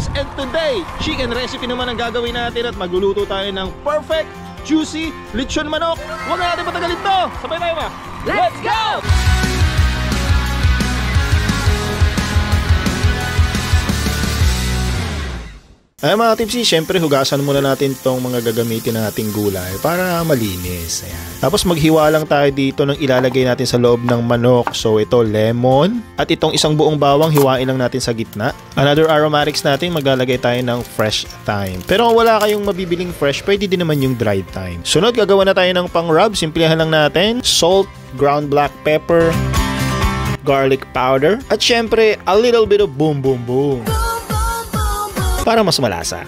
Katipsis, and today, chicken recipe naman ang gagawin natin at magluluto tayo ng perfect, juicy, lechon manok. Huwag na natin patagalin to. Sabay tayo ba? Let's go! Ay mga tipsy, syempre hugasan muna natin tong mga gagamitin nating gulay para malinis. Ayan. Tapos maghiwa lang tayo dito ng ilalagay natin sa loob ng manok. So ito lemon at itong isang buong bawang hiwain lang natin sa gitna. Another aromatics natin, maglalagay tayo ng fresh thyme. Pero kung wala kayong mabibiling fresh, pwede din naman yung dried thyme. Sunod, gagawa na tayo ng pang-rub. Simplihan lang natin. Salt, ground black pepper, garlic powder, at syempre a little bit of boom boom boom para mas malasa.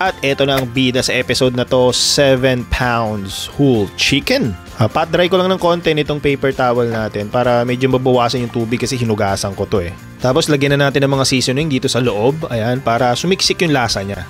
At eto na ang bida sa episode na to, 7 pounds whole chicken. Pat dry ko lang ng konti nitong paper towel natin para medyo mabawasan yung tubig kasi hinugasan ko to eh. Tapos lagyan na natin ng mga seasoning dito sa loob, ayan, para sumiksik yung lasa niya.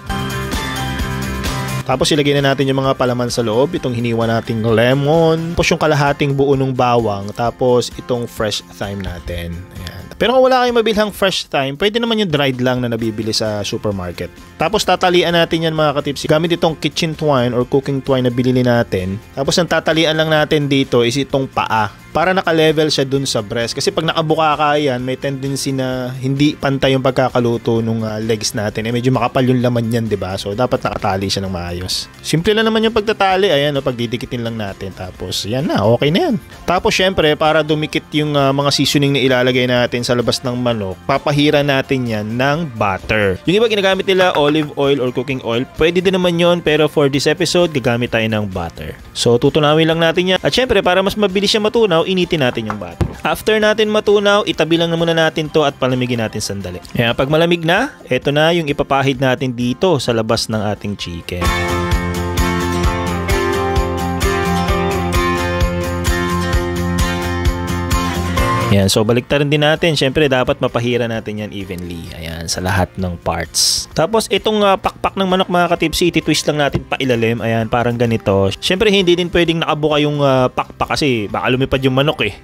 Tapos ilagay na natin yung mga palaman sa loob, itong hiniwa nating lemon, tapos yung kalahating buo ng bawang, tapos itong fresh thyme natin. Ayan. Pero kung wala kayong mabilhang fresh thyme, pwede naman yung dried lang na nabibili sa supermarket. Tapos tatalian natin yan mga katipsi. Gamit itong kitchen twine or cooking twine na binili natin. Tapos ang tatalian lang natin dito is itong paa. Para naka-level siya dun sa breast. Kasi pag nakabuka ka yan, may tendency na hindi pantay yung pagkakaluto ng legs natin. Medyo makapal yung laman yan, diba? So dapat nakatali siya ng maayos. Simple lang naman yung pagtatali. Ayan, pagdidikitin lang natin. Tapos yan na, okay na yan. Tapos syempre, para dumikit yung mga seasoning na ilalagay natin sa labas ng manok, papahira natin yan ng butter. Yung iba ginagamit nila olive oil or cooking oil, pwede din naman yon, pero for this episode, gagamit tayo ng butter. So tutunawin lang natin yan. At syempre, para mas mabilis siya matunaw, initin natin yung butter. After natin matunaw, itabi lang na muna natin to at palamigin natin sandali. Kaya pag malamig na, eto na yung ipapahid natin dito sa labas ng ating chicken. Ayan, so baliktarin din natin. Syempre, dapat mapahira natin yan evenly. Ayan, sa lahat ng parts. Tapos, itong pakpak ng manok mga katipsi, iti-twist lang natin pa ilalim. Ayan, parang ganito. Syempre, hindi din pwedeng nakabuka yung pakpak kasi baka lumipad yung manok eh.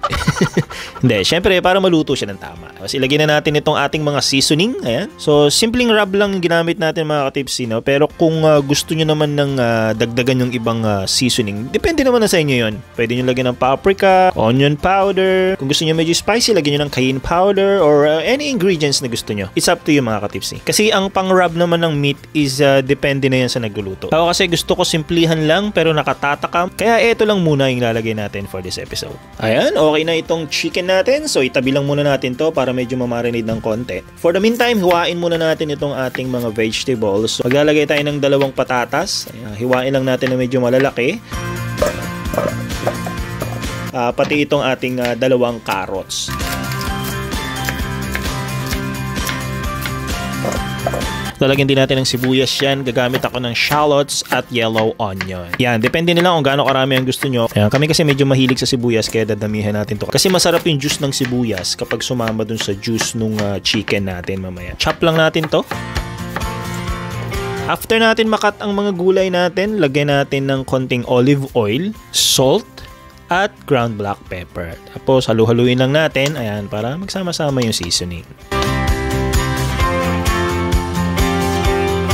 Hindi, syempre, para maluto siya ng tama. Tapos, ilagay na natin itong ating mga seasoning. Ayan. So, simpleng rub lang yung ginamit natin mga katipsi, no? Pero kung gusto nyo naman ng dagdagan yung ibang seasoning, depende naman na sa inyo yun. Pwede nyo lagyan ng paprika, onion powder. Kung gusto nyo medyo spicy, lagyan nyo ng cayenne powder or any ingredients na gusto nyo. It's up to you mga katipsi. Kasi ang pang-rub naman ng meat is depende na yan sa nagluluto. Ako kasi gusto ko simplihan lang pero nakatatakam. Kaya ito lang muna yung lalagay natin for this episode. Ayan, okay na itong chicken natin. So itabi lang muna natin to para medyo mamarinate ng konti. For the meantime, hiwain muna natin itong ating mga vegetables. So, maglalagay tayo ng 2 patatas. Ayan, hiwain lang natin na medyo malalaki. Pati itong ating 2 carrots. Lalagyan din natin ng sibuyas yan. Gagamit ako ng shallots at yellow onion. Yan, depende nila kung gaano karami ang gusto nyo. Yan, kami kasi medyo mahilig sa sibuyas kaya dadamihan natin to. Kasi masarap yung juice ng sibuyas kapag sumama dun sa juice nung chicken natin mamaya. Chop lang natin to. After natin makat ang mga gulay natin, lagyan natin ng konting olive oil, salt, at ground black pepper. Tapos halu-haluin lang natin, ayan, para magsama-sama yung seasoning.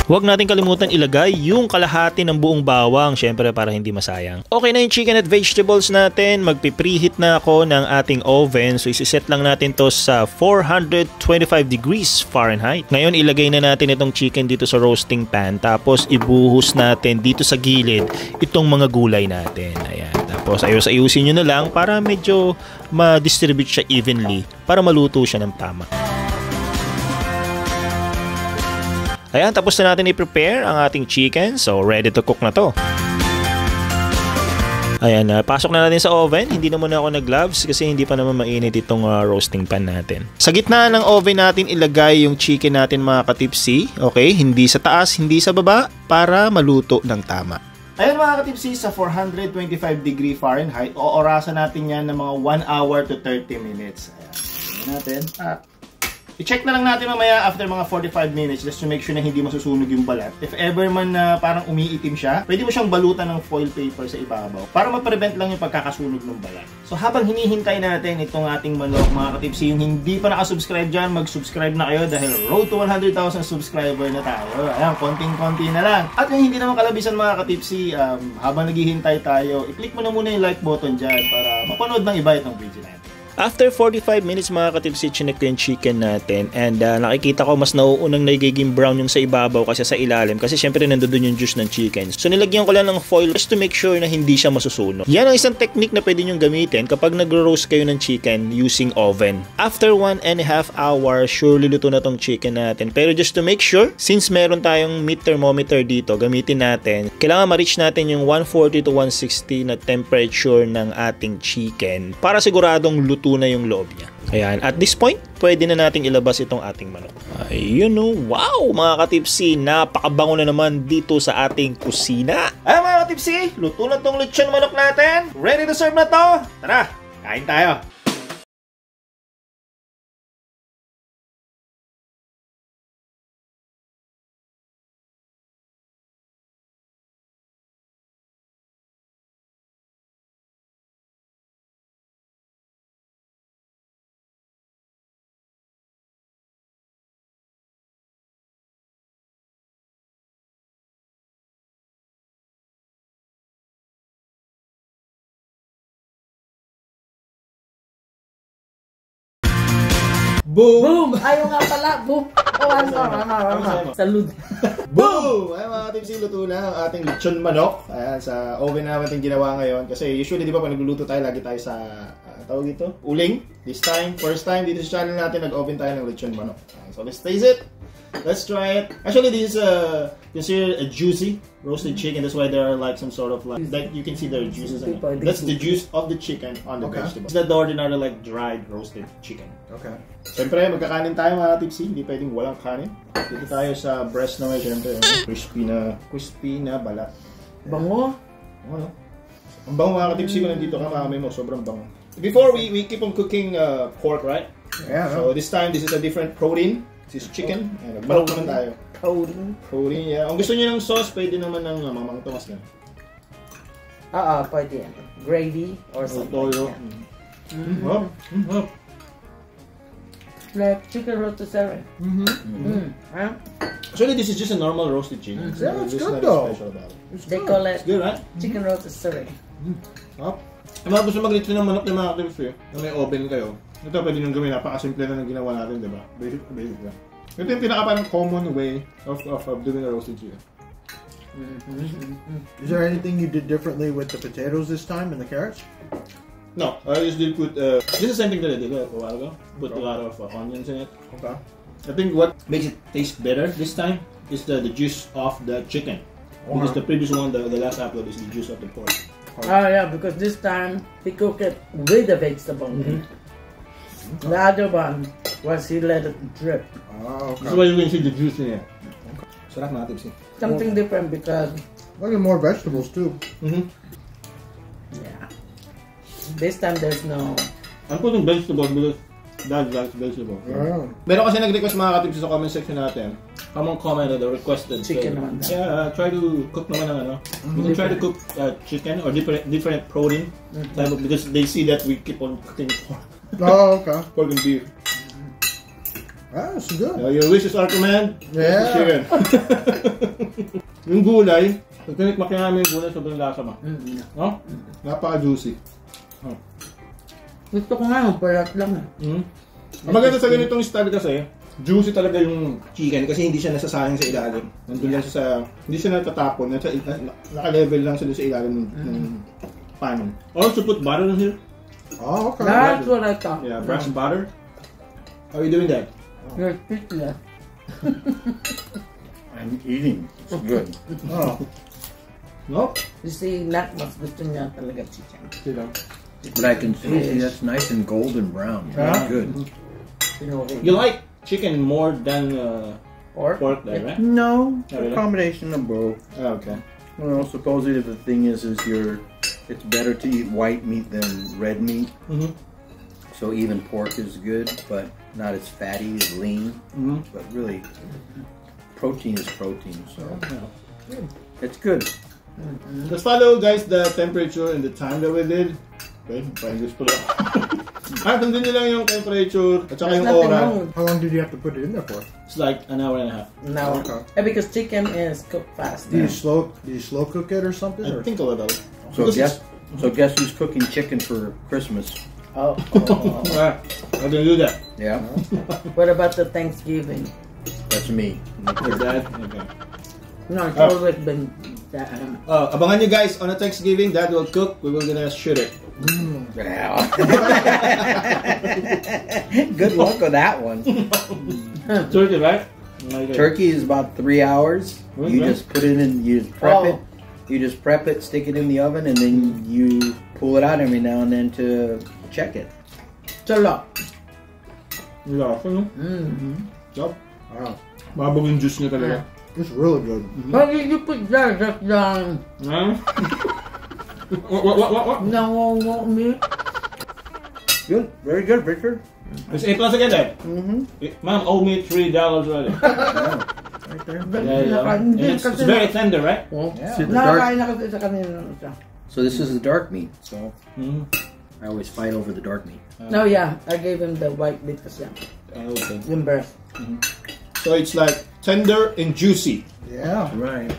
Huwag natin kalimutan ilagay yung kalahati ng buong bawang, syempre para hindi masayang. Okay na yung chicken at vegetables natin, magpipreheat na ako ng ating oven. So isiset lang natin to sa 425 degrees Fahrenheit. Ngayon ilagay na natin itong chicken dito sa roasting pan, tapos ibuhos natin dito sa gilid itong mga gulay natin. Ayan. Tapos ayos-ayusin nyo na lang para medyo ma-distribute siya evenly para maluto siya ng tama. Ayan, tapos na natin i-prepare ang ating chicken. So, ready to cook na to. Ayan, pasok na natin sa oven. Hindi na muna ako nag-gloves kasi hindi pa naman mainit itong roasting pan natin. Sa gitna ng oven natin ilagay yung chicken natin mga katipsi. Okay, hindi sa taas, hindi sa baba para maluto ng tama. Ayan mga katipsi, sa 425 degree Fahrenheit, oorasan natin yan ng mga 1 hour to 30 minutes. Ayan, natin. I-check na lang natin mamaya after mga 45 minutes just to make sure na hindi masusunog yung balat. If ever man na parang umiitim siya, pwede mo siyang balutan ng foil paper sa ibabaw para ma-prevent lang yung pagkakasunog ng balat. So habang hinihintay natin itong ating manok, mga katipsi, yung hindi pa nakasubscribe dyan, mag-subscribe na kayo dahil road to 100,000 subscriber na tayo. Ayan, konting-konti na lang. At yung hindi naman kalabisan mga katipsi, habang naghihintay tayo, i-click mo na muna yung like button dyan para mapanood ng iba itong video natin. After 45 minutes mga katipsi, chinek ko yung chicken natin and nakikita ko mas nauunang nagiging brown yung sa ibabaw kasi sa ilalim kasi syempre nandoon yung juice ng chicken. So nilagyan ko lang ng foil just to make sure na hindi siya masusunog. Yan ang isang technique na pwede nyong gamitin kapag nagro-roast kayo ng chicken using oven. After 1.5 hours, surely luto na tong chicken natin. Pero just to make sure, since meron tayong meat thermometer dito, gamitin natin. Kailangan ma-reach natin yung 140 to 160 na temperature ng ating chicken para siguradong luto na yung loob niya. Ayan, at this point, pwede na nating ilabas itong ating manok. Ayun o, wow mga katipsi, napakabango na naman dito sa ating kusina. Ay mga katipsi, luto na tong lechon manok natin. Ready to serve na to. Tara, kain tayo. Boom! Boom! Ayaw nga pala. Boom! Oh, salud. Boom! Ay mga katipsi, luto na ang ating lechon manok. Ayan, sa oven naman natin ginawa ngayon. Kasi usually, di ba, pag nagluluto tayo, lagi tayo sa, tawag ito, uling. This time, first time, dito sa channel natin, nag-oven tayo ng lechon manok. Ayan, so let's taste it. Let's try it. Actually, this is considered a juicy roasted chicken. That's why there are like some sort of like that you can see there are juices in it. That's the juice of the chicken on the vegetable. It's not the ordinary like dried roasted chicken. Okay. Siyempre, magkakanin tayo mga tipsy. Hindi pwedeng walang kanin. Dito tayo sa breast naman. Siyempre, crispy na balat. Bango. Ano? Ang bango mga tipsy kung nandito ka, mamay mo. Sobrang bango. Before, we keep on cooking pork, right? Yeah. So this time, this is a different protein. This is chicken. Ayan, nagbalok naman tayo. Protein, yeah. Kung gusto nyo ng sauce, pwede naman ng Mamang Tomas na. Pwede yan. Gravy or something. Toyo. Like chicken rotisserie. Actually, this is just a normal roasted chicken. Yeah, it's good nothing though. special about it. They call it It's good, right? chicken rotisserie. Ang mga gusto mag-lechon ng manok ng mga katipsy, na may oven kayo. Ito pwede nyo gawin, napakasimple na ng ginawa natin, di ba? Basic lang. Ito yung pinaka common way of doing a roasted chicken. Is there anything you did differently with the potatoes this time and the carrots? No, I just did put, this is the same thing that I did a while ago. Put a lot of onions in it. Okay. I think what makes it taste better this time is the juice of the chicken. Because the previous one, the last upload, is the juice of the pork. Yeah, because this time he cooked it with the vegetable. The other one was he let it drip. Oh, okay. That's why you can see the juice in it. Sarap mga tipsy. Something different because Look at more vegetables too. yeah, this time there's no. I'm putting vegetables because Dad likes vegetables. Yeah. Meron kasi nag-request mga katipsy sa comment section natin. Come on, comment on the requested. Chicken naman. Yeah, try to cook naman ng ano. You can try to cook chicken or different protein type of, because they see that we keep on cooking pork. Oh, okay. Pork and beef. That's good. Your wishes are command. Yeah. Chicken. Yung gulay, pag tinikmak namin yung gulay, sobrang lasa mo. No? Napaka-juicy. Gusto ko nga, palat lang. Ang maganda sa ganitong style kasi, juicy talaga yung chicken kasi hindi siya nasasayang sa ilalim. Nandun lang siya sa, hindi siya natatapon. Naka-level lang siya sa ilalim ng pan. Also put butter in here. Oh, okay. That's what I thought. Yeah, brush butter. How are you doing that? You're speechless. I'm eating. It's good. Oh. No? You see, Nat mas gusto niya talaga chicken. But I can see that's nice and golden brown. Yeah. Good. You like chicken more than pork there, right? No, Oh, really? a combination of both. Oh, okay. Well, supposedly the thing is it's better to eat white meat than red meat. So even pork is good, but not as fatty, as lean, but really, protein is protein. So it's good. Just follow, guys, the temperature and the time that we did. Okay, English pala. Sundin nyo lang yung temperature at saka yung Nothing oras. wrong with How long did you have to put it in there for? It's like an hour and a half. now. Okay. Because chicken is cooked fast. Do you slow cook it or something? I Or? think a little. So Because guess who's cooking chicken for Christmas? Oh. I can do that. Yeah, What about the Thanksgiving? that's me. Like that. Okay. No, it's Oh. always been that. Abangan nyo guys on a Thanksgiving. Dad will cook. We will gonna shoot it. Good luck with that one. Turkey, right? Okay. Turkey is about 3 hours. You Okay. just put it in, you just prep Oh. it. You just prep it, stick it in the oven, and then you pull it out every now and then to check it. Chalok. Lasa, no? Yup. Wow, Mabog yung juice niya talaga. it's really good. What did you put there? Just Huh? What? no meat? Good, very good, Victor. It's A+ again, Dad. Ma'am, owe me $3 already. Right there. And it's very tender, right? Yeah. Nakakain na kasi sa kanina. So this is the dark meat. So Mm-hmm. I always fight over the dark meat. No, yeah. I gave him the white meat kasi. Okay. Yung breast. So it's like tender and juicy. Yeah, Right.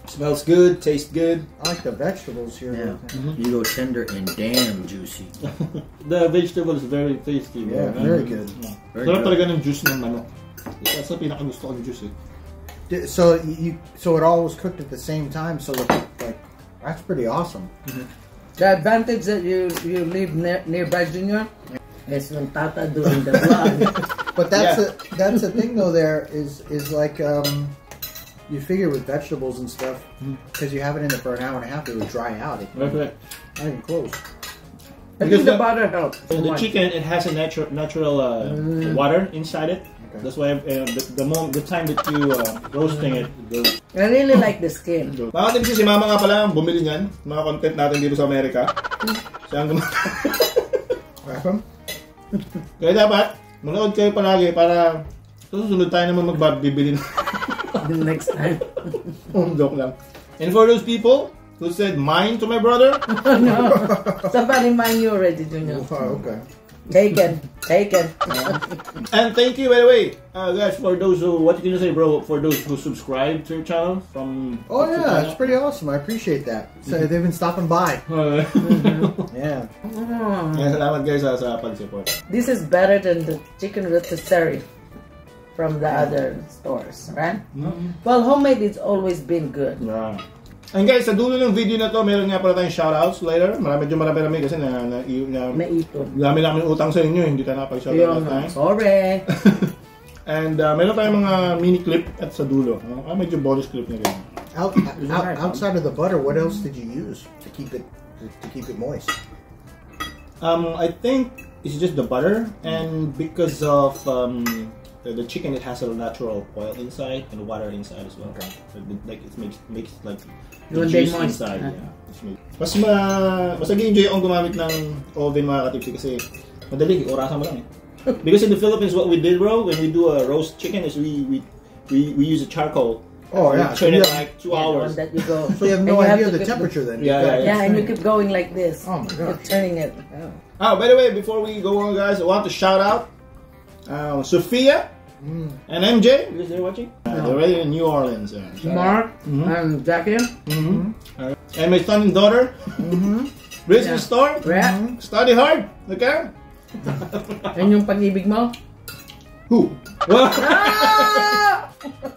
Smells good, tastes good. I like the vegetables here. Yeah. You go tender and damn juicy. The vegetable is very tasty. Yeah, bro. very good. Very Sarap good. talaga ng juice ng manok. That's the pinakagusto ko ng juice eh. So so it all was cooked at the same time. So like that's pretty awesome. The advantage that you live nearby, Junior, is when Tata doing the vlog. But that's the thing though. There is like you figure with vegetables and stuff because you have it in there for an hour and a half, it would dry out. It Right. not even close. I Because think the the- butter helps. so The much. chicken, it has a natural water inside it. Okay. That's why the time that you roasting it goes. I really like the skin. Mga tips, si Mama nga pala ang bumili niyan. Mga content natin dito sa Amerika. Siya ang Kaya dapat, manood kayo palagi para susunod tayo naman magbibili ng The next time. joke lang. And for those people who said mine to my brother, No. Somebody mind you already, Junior. Oh, okay. Taken. and thank you by the way, guys, for those who, what can you say, bro, for those who subscribe to your channel from. Oh yeah, it's pretty awesome. I appreciate that. So they've been stopping by. Yeah. Kaya salamat guys sa pag-support. This is better than the chicken rotisserie from the other stores, right? Well, homemade it's always been good. Yeah. And guys, sa dulo ng video na to, meron nga pala tayong shoutouts later. Medyo marami kasi Naipon. dami namin utang sa inyo, hindi tayo nakapag-shoutout last time. Sorry. And meron tayong mga mini clip at sa dulo. Medyo bonus clip na ganyan. Outside of the butter, what else did you use to keep it moist? I think it's just the butter, and because of the chicken, it has a natural oil inside and water inside as well. Okay. So, like it makes like the Yung day juice moist. inside. Yeah. Mas nag-enjoy akong gumamit ng oven mga katipsi kasi madali, orasan mo lang eh. Because in the Philippines, what we did, bro, when we do a roast chicken is we use a charcoal. Oh We yeah. turn So it you, like 2 hours. That you go. so you have And no you have idea to the keep- temperature then. Yeah. Yeah, and you keep going like this. Oh my gosh. Keep turning it. By the way, before we go on, guys, I want to shout out Sophia and MJ because they're watching. They're already in New Orleans. Mark and Jackie. And my son and daughter, Brisbane Yeah. Storm. Right? Study hard, okay? And yung pag-ibig mo? Who?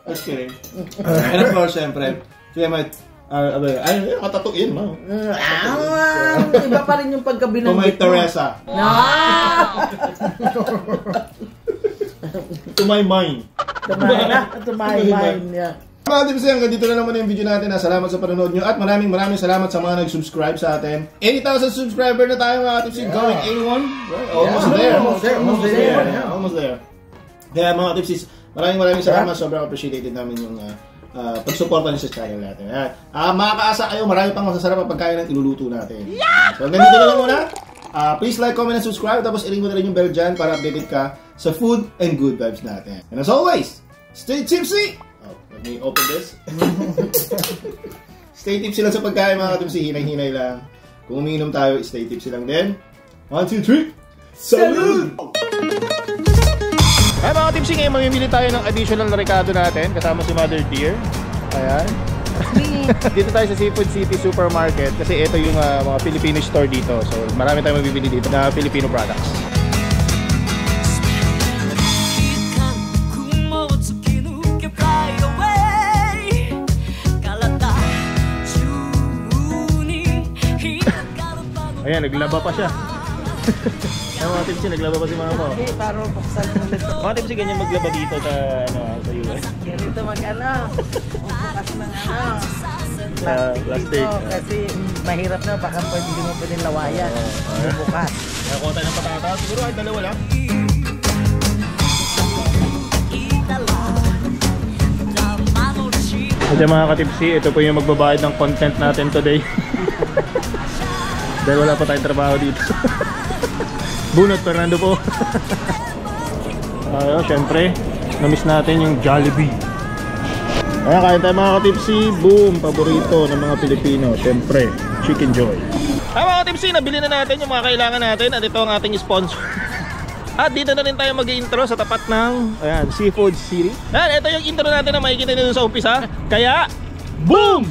Just kidding. And of course, siyempre, siya may, katatuin mo. Iba pa rin yung To pagkabilang my Teresa. To my mind. To my mind. Yeah. Mga tips, hanggang dito na naman yung video natin. Salamat sa panonood nyo at maraming salamat sa mga nag-subscribe sa atin. 80,000 subscriber na tayo mga tips. Going 81. Right? Almost there. Almost there. Kaya mga tips, maraming salamat. Sobrang appreciated namin yung pagsuporta niyo sa channel natin. Makakaasa kayo, marami pang masasarap ang pagkain ng iluluto natin. So hanggang dito na lang muna. Please like, comment, and subscribe. Tapos i-ring mo na rin yung bell dyan para updated ka sa food and good vibes natin. And as always, stay tipsy! Oh, let me open this. Stay tipsy lang sa pagkain mga katipsy. Hinay-hinay lang. Kung umiinom tayo, stay tipsy lang din. 1, 2, 3. Salud! Ay mga tipsy, ngayon mamimili tayo ng additional na recado natin kasama si Mother Dear. Ayan. Dito tayo sa Seafood City Supermarket kasi ito yung mga Filipino store dito. So marami tayong mabibili dito na Filipino products. Ayan, naglaba pa siya. Ay, mga tipsy, naglaba pa si mama mo. Okay, para buksan mo ulit. Mga tipsy, ganyan maglaba dito sa US. Ganito bukas ng plastic. Dito, kasi mahirap na, baka hindi mo pwedeng lawayan. Bukas. Nakakuha tayo ng patatas. Siguro ay dalawa lang. At mga katipsi, ito po yung magbabayad ng content natin today. Dahil wala pa tayong trabaho dito. Bunot, Fernando po. Syempre, na-miss natin yung Jollibee. Ayan, kain tayo mga katipsi. Boom! Paborito ng mga Pilipino. Syempre, Chicken Joy. Ay mga katipsi, nabili na natin yung mga kailangan natin. At ito ang ating sponsor. At dito na rin tayo mag-intro sa tapat ng Seafood City. Ayan, ito yung intro natin na makikita nyo sa umpisa. Kaya, boom!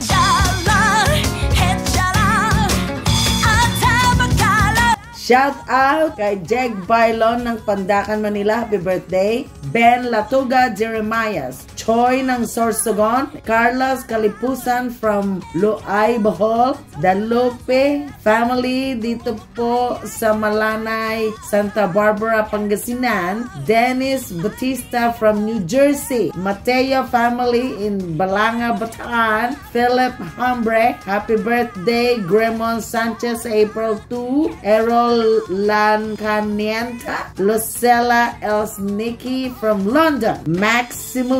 Shout out kay Jeg Bailon ng Pandacan, Manila. Happy birthday. Ben Latuga Jeremias. Choi ng Sorsogon. Carlos Kalipusan from Luay, Bohol. Dalupe family dito po sa Malanay, Santa Barbara, Pangasinan. Dennis Batista from New Jersey. Mateo family in Balanga, Bataan. Philip Hambre. Happy birthday. Gremon Sanchez, April 2. Errol Lancanienta. Lucella Elsniki from London. Maxime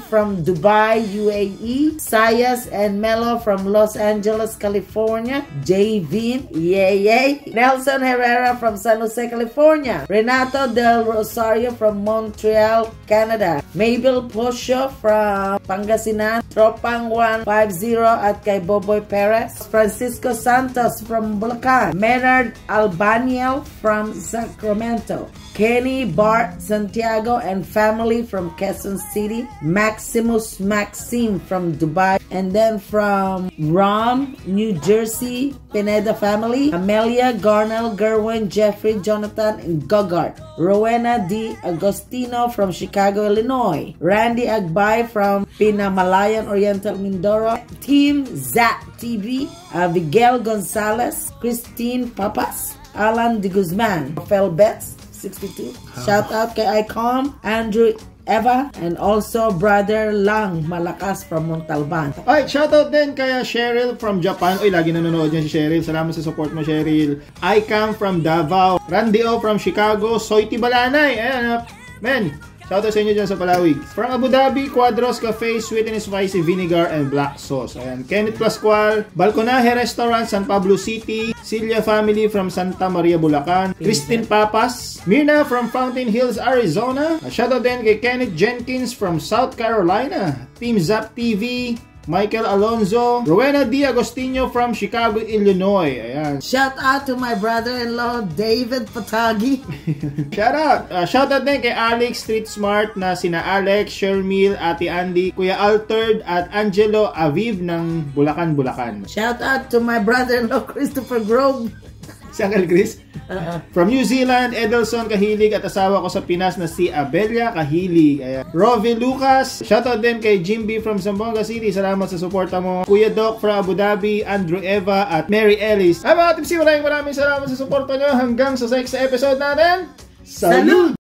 from Dubai, UAE. Sayas and Melo from Los Angeles, California. Javin, yay. Nelson Herrera from San Jose, California. Renato Del Rosario from Montreal, Canada. Mabel Posho from Pangasinan. Tropang 150 at kay Boboy Perez. Francisco Santos from Bulacan. Menard Albaniel from Sacramento. Kenny Bart Santiago and family from Quezon City. Maximus Maxime from Dubai. And then from Rom, New Jersey, Pineda family. Amelia, Garnell, Gerwin, Jeffrey, Jonathan, and Gogart. Rowena D. Agostino from Chicago, Illinois. Randy Agbay from Pinamalayan, Oriental, Mindoro. Team Zap TV. Miguel Gonzalez. Christine Papas. Alan De Guzman. Rafael Betts, 62. Shout out kay Icom, Andrew Eva, and also Brother Lang Malakas from Montalban. Alright, shoutout din kay Cheryl from Japan. Uy, lagi nanonood niya si Cheryl. Salamat sa support mo, Cheryl. Icam from Davao. Randy O from Chicago. Soy Tibalanay. Ayan, men. Shoutout sa inyo dyan sa Palawig. From Abu Dhabi, Quadros Cafe, Sweet and Spicy Vinegar and Black Sauce. Ayan, Kenneth Pascual, Balconaje Restaurant, San Pablo City, Celia family from Santa Maria, Bulacan, Christine Papas, Mirna from Fountain Hills, Arizona. Shoutout din kay Kenneth Jenkins from South Carolina, Team Zap TV, Michael Alonzo, Rowena D. Agostino from Chicago, Illinois. Ayan. Shout out to my brother-in-law, David Patagi. Shout out din kay Alex Street Smart na sina Alex, Shermil, Ate Andy, Kuya Altered at Angelo Aviv ng Bulacan, Bulacan. Shout out to my brother-in-law, Christopher Grove. Si Uncle Chris? From New Zealand, Edelson Kahilig at asawa ko sa Pinas na si Abelia Kahilig. Ayan. Rovi Lucas. Shoutout din kay Jimby from Zamboanga City. Salamat sa suporta mo. Kuya Doc from Abu Dhabi, Andrew Eva at Mary Ellis. Ay mga tipsi, maraming salamat sa suporta nyo hanggang sa next episode natin. Salud!